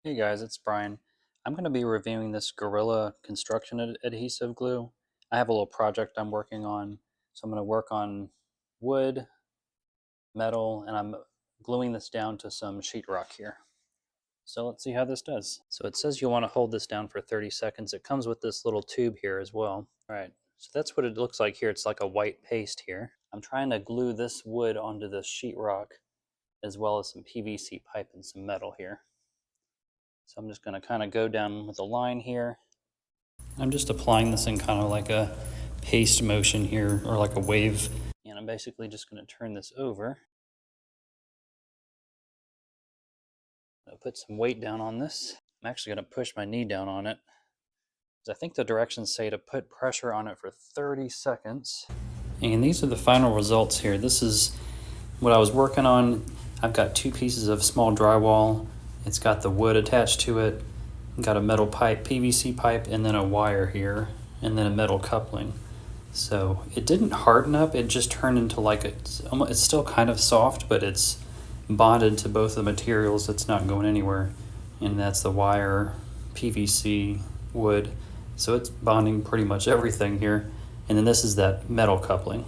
Hey guys, it's Brian. I'm going to be reviewing this Gorilla construction adhesive glue. I have a little project I'm working on, so I'm going to work on wood, metal, and I'm gluing this down to some sheetrock here. So let's see how this does. So it says you'll want to hold this down for 30 seconds. It comes with this little tube here as well. All right, so that's what it looks like here. It's like a white paste here. I'm trying to glue this wood onto the sheetrock as well as some PVC pipe and some metal here. So I'm just going to kind of go down with a line here. I'm just applying this in kind of like a paste motion here, or like a wave. And I'm basically just going to turn this over. I'll put some weight down on this. I'm actually going to push my knee down on it, because I think the directions say to put pressure on it for 30 seconds. And these are the final results here. This is what I was working on. I've got two pieces of small drywall. It's got the wood attached to it. Got a metal pipe, PVC pipe, and then a wire here, and then a metal coupling. So it didn't harden up, it just turned into like it's still kind of soft, but it's bonded to both the materials. It's not going anywhere. And that's the wire, PVC, wood. So it's bonding pretty much everything here. And then this is that metal coupling.